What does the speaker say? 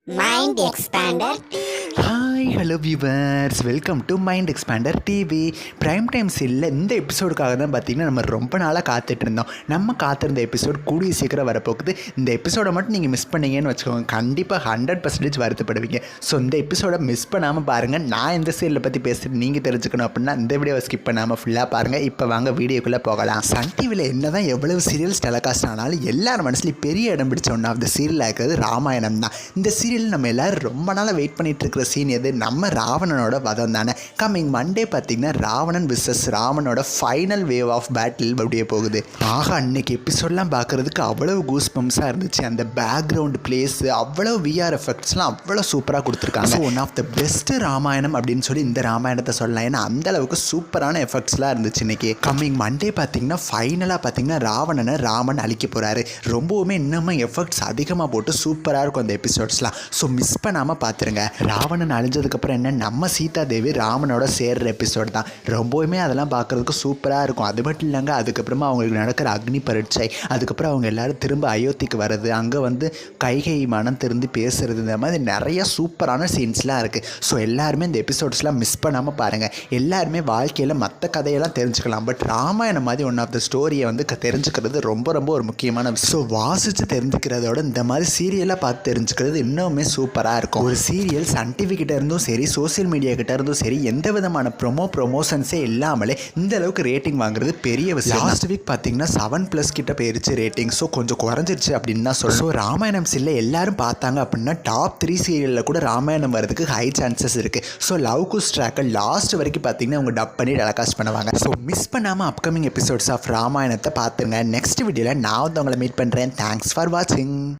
Mind Expander. Hi hello viewers, welcome to mind expander TV. Prime time சீரியலில் இந்த எபிசோடுக்காக தான் பார்த்திங்கன்னா நம்ம ரொம்ப நாளாக காத்துட்டு இருந்தோம். நம்ம காத்திருந்த எபிசோட் கூடிய சீக்கிரம் வரப்போகுது. இந்த எபிசோடை மட்டும் நீங்கள் மிஸ் பண்ணீங்கன்னு வச்சுக்கோங்க, கண்டிப்பாக 100% வருத்தப்படுவீங்க. ஸோ இந்த எபிசோடை மிஸ் பண்ணாமல் பாருங்கள். நான் இந்த சீரியலை பற்றி பேசுகிறது நீங்கள் தெரிஞ்சுக்கணும் அப்படின்னா இந்த வீடியோவை ஸ்கிப் பண்ணாமல் ஃபுல்லாக பாருங்கள். இப்போ வாங்க வீடியோக்குள்ளே போகலாம். சன் டிவியில் என்ன தான் எவ்வளவு சீரியல்ஸ் டெலிகாஸ்ட் ஆனாலும் எல்லார் மனசுலையும் பெரிய இடம் பிடிச்ச ஒன்று ஆஃப் த சீரியலாக இருக்கிறது ராமாயணம் தான். இந்த சீரியல் நம்ம எல்லோரும் ரொம்ப நாளாக வெயிட் பண்ணிட்டு இருக்கிற சீன் எது? நம்ம ராவணனோட வதம் தானே. கம்மிங் மண்டே பார்த்தீங்கன்னா ராவணன் விசஸ் ராமனோட ஃபைனல் வேவ் ஆஃப் பேட்டில் அப்படியே போகுது. ஆக அன்னைக்கு எபிசோட்லாம் பார்க்குறதுக்கு அவ்வளவு கூஸ் பம்ப்ஸாக இருந்துச்சு. அந்த பேக்ரவுண்ட் பிளேஸ், அவ்வளோ விஆர் எஃபெக்ட்ஸ்லாம் அவ்வளோ சூப்பராக கொடுத்துருக்காங்க. One of the best Ramayanam அப்படின்னு சொல்லி இந்த ராமாயணத்தை சொல்லலாம். ஏன்னா அந்த அளவுக்கு சூப்பரான எஃபெக்ட்ஸ்லாம் இருந்துச்சு இன்னைக்கு. கம்மிங் மண்டே பார்த்தீங்கன்னா ஃபைனலாக பார்த்தீங்கன்னா ராவணனை ராமன் அழிக்க போகிறாரு. ரொம்பவுமே இன்னமும் எஃபெக்ட்ஸ் அதிகமாக போட்டு சூப்பராக இருக்கும் அந்த எபிசோட்ஸ்லாம். ஸோ மிஸ் பண்ணாமல் பார்த்துருங்க. ராவணன் அழிஞ்சதுக்கப்புறம் என்ன, நம்ம சீதா தேவி ராமனோட சேர்ற எபிசோட் தான். ரொம்பவுமே அதெல்லாம் பார்க்குறதுக்கு சூப்பராக இருக்கும். அது மட்டும் இல்லைங்க, அதுக்கப்புறமா அவங்களுக்கு நடக்கிற அக்னி பரீட்சை, அதுக்கப்புறம் அவங்க எல்லோரும் திரும்ப அயோத்திக்கு வர்றது, அங்கே வந்து கைகை மனம் திருந்து பேசுறது, இந்த மாதிரி நிறைய சூப்பரான சீன்ஸ்லாம் இருக்குது. ஸோ எல்லாருமே இந்த எபிசோட்ஸ்லாம் மிஸ் பண்ணாமல் பாருங்கள். எல்லாருமே வாழ்க்கையில் மற்ற கதையெல்லாம் தெரிஞ்சுக்கலாம், பட் ராமாயணம் மாதிரி ஒன் ஆஃப் த ஸ்டோரியை வந்து தெரிஞ்சுக்கிறது ரொம்ப ரொம்ப ஒரு முக்கியமான விஷயம். ஸோ வாசித்து தெரிஞ்சுக்கிறதோட இந்த மாதிரி சீரியலாக பார்த்து தெரிஞ்சுக்கிறது இன்னுமே சூப்பராக இருக்கும். ஒரு சீரியல் சன் டிவி கிட்ட இருந்தும் சரி, சோசியல் மீடியா கிட்ட இருந்தும் சரி, எந்த விதமான ப்ரொமோஷன்ஸே இல்லாமலே இந்த அளவுக்கு ரேட்டிங் வாங்குறது பெரிய விஷயம். லாஸ்ட் வீக் பார்த்தீங்கன்னா 7+ கிட்ட போயிருச்சு ரேட்டிங். ஸோ கொஞ்சம் குறைஞ்சிருச்சு அப்படின்னு தான் சொல்லுவோம். ஸோ ராமாயணம் சீரியல் எல்லாரும் பார்த்தாங்க அப்படின்னா டாப் 3 சீரியலில் கூட ராமாயணம் வரதுக்கு ஹை சான்சஸ் இருக்குது. ஸோ லவ் குஸ் ட்ராக்கை லாஸ்ட் வரைக்கும் பார்த்தீங்கன்னா அவங்க டப் பண்ணி டெலிகாஸ்ட் பண்ணுவாங்க. ஸோ மிஸ் பண்ணாமல் அப்கமிங் எபிசோட்ஸ் ஆஃப் ராமாயணத்தை பார்த்துருங்க. நெக்ஸ்ட் வீடியோவில் நான் வந்து உங்களை மீட் பண்ணுறேன். தேங்க்ஸ் ஃபார் வாட்சிங்.